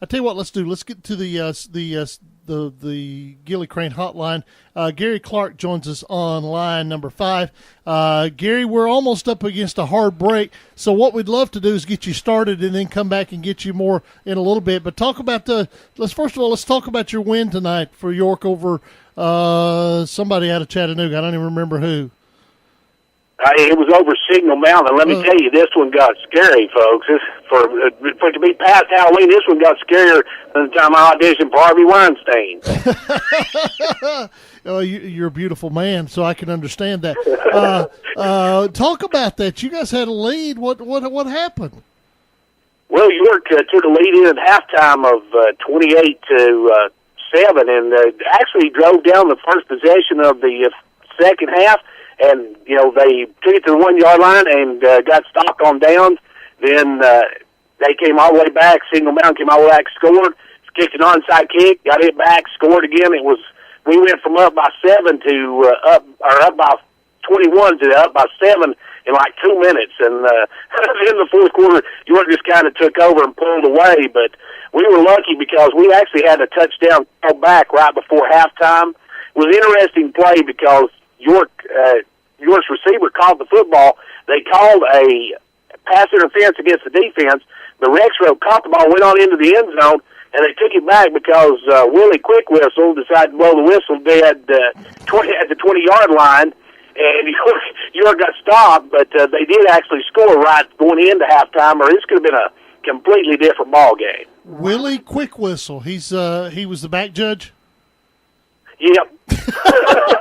I tell you what, let's do. Let's get to the Gilly Crane hotline. Gary Clark joins us on line number 5. Gary, we're almost up against a hard break, so what we'd love to do is get you started and then come back and get you more in a little bit. But talk about let's talk about your win tonight for York over somebody out of Chattanooga. I don't even remember who. It was over Signal Mountain. Let me tell you, this one got scary, folks. For it to be past Halloween, this one got scarier than the time I auditioned for Harvey Weinstein. Oh, you're a beautiful man, so I can understand that. Talk about that. You guys had a lead. What happened? Well, York took a lead in at halftime of 28-7, and actually drove down the first possession of the second half. And, they took it to the 1-yard line and got stopped on downs. Then they came all the way back. Signal Mountain came all the way back, scored, kicked an onside kick, got it back, scored again. We went from up by 7 to up by 21 to up by 7 in like 2 minutes. And in the fourth quarter, York just kind of took over and pulled away. But we were lucky because we actually had a touchdown called back right before halftime. It was an interesting play because York's receiver called the football. They called a pass interference against the defense. The Rexroad caught the ball, went on into the end zone, and they took it back because Willie Quick Whistle decided to blow the whistle dead at the 20-yard line, and York got stopped, but they did actually score right going into halftime, or this could have been a completely different ball game. Willie Quick Whistle. He was the back judge? Yep.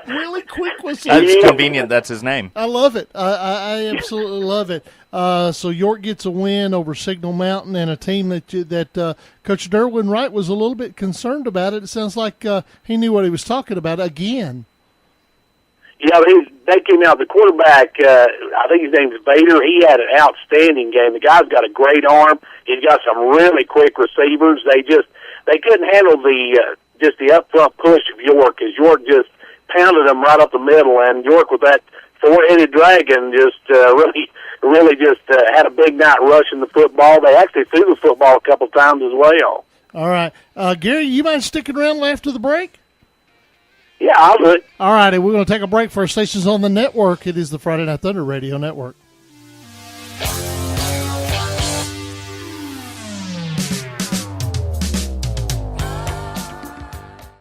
Really quick was That's convenient. That's his name. I love it. I absolutely love it. So York gets a win over Signal Mountain and a team that Coach Derwin Wright was a little bit concerned about it. It sounds like he knew what he was talking about again. Yeah, they came out. The quarterback, I think his name is Bader. He had an outstanding game. The guy's got a great arm. He's got some really quick receivers. They couldn't handle the up front push of York, as York just pounded them right up the middle, and York with that four-headed dragon just really just had a big night rushing the football. They actually threw the football a couple times as well. All right. Gary, you mind sticking around after the break? Yeah, I'll do it. All righty, we're going to take a break for our stations on the network. It is the Friday Night Thunder Radio Network.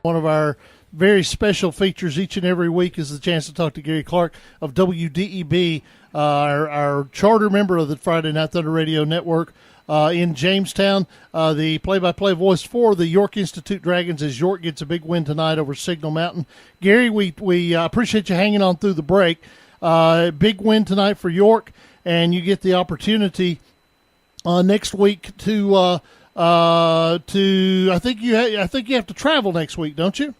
One of our very special features each and every week is the chance to talk to Gary Clark of WDEB, our charter member of the Friday Night Thunder Radio Network in Jamestown, the play-by-play voice for the York Institute Dragons as York gets a big win tonight over Signal Mountain. Gary, we appreciate you hanging on through the break. Big win tonight for York, and you get the opportunity next week to I think you have to travel next week, don't you?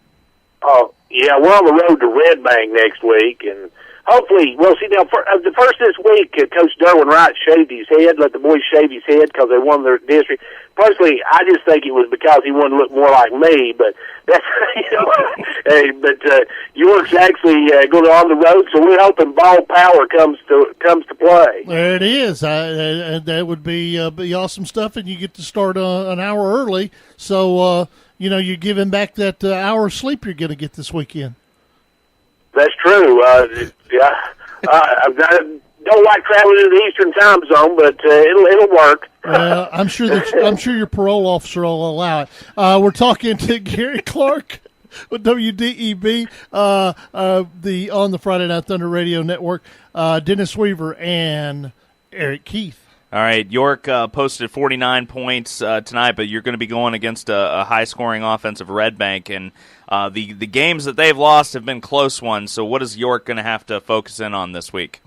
Oh, yeah, we're on the road to Red Bank next week, and hopefully, well, see, now, the first this week, Coach Derwin Wright shaved his head, let the boys shave his head because they won their district. Personally, I just think it was because he wanted to look more like me, but that's, York's actually going on the road, so we're hoping ball power comes to play. There it is. That would be awesome stuff, and you get to start an hour early, so, you're giving back that hour of sleep you're going to get this weekend. That's true. Yeah, I don't like traveling in the Eastern Time Zone, but it'll work. I'm sure your parole officer will allow it. We're talking to Gary Clark with WDEB, on the Friday Night Thunder Radio Network. Dennis Weaver and Eric Keith. All right, York posted 49 points tonight, but you're going to be going against a high-scoring offensive Red Bank, and the games that they've lost have been close ones. So what is York going to have to focus in on this week?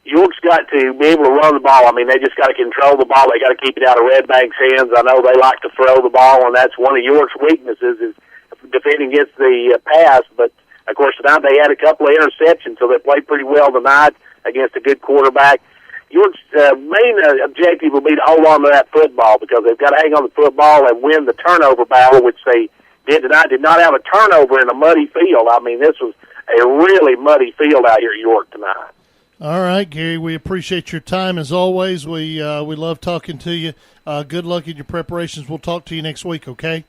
York's got to be able to run the ball. I mean, they just got to control the ball. They got to keep it out of Red Bank's hands. I know they like to throw the ball, and that's one of York's weaknesses is defending against the pass. But, of course, tonight they had a couple of interceptions, so they played pretty well tonight against a good quarterback. York's main objective will be to hold on to that football because they've got to hang on the football and win the turnover battle, which they did tonight. Did not have a turnover in a muddy field. I mean, this was a really muddy field out here at York tonight. All right, Gary, we appreciate your time as always. We love talking to you. Good luck in your preparations. We'll talk to you next week, okay?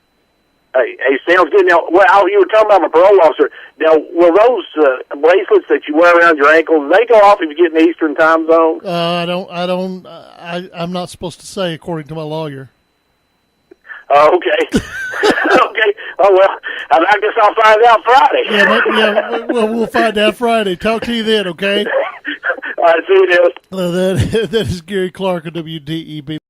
Hey, sounds good. Now, you were talking about my parole officer. Now, will those bracelets that you wear around your ankles, they go off if you get in the Eastern time zone? I'm not supposed to say, according to my lawyer. Oh, okay. Okay. Oh, well, I guess I'll find out Friday. We'll find out Friday. Talk to you then, okay? All right, see you, Dennis. That is Garry Clark of WDEB.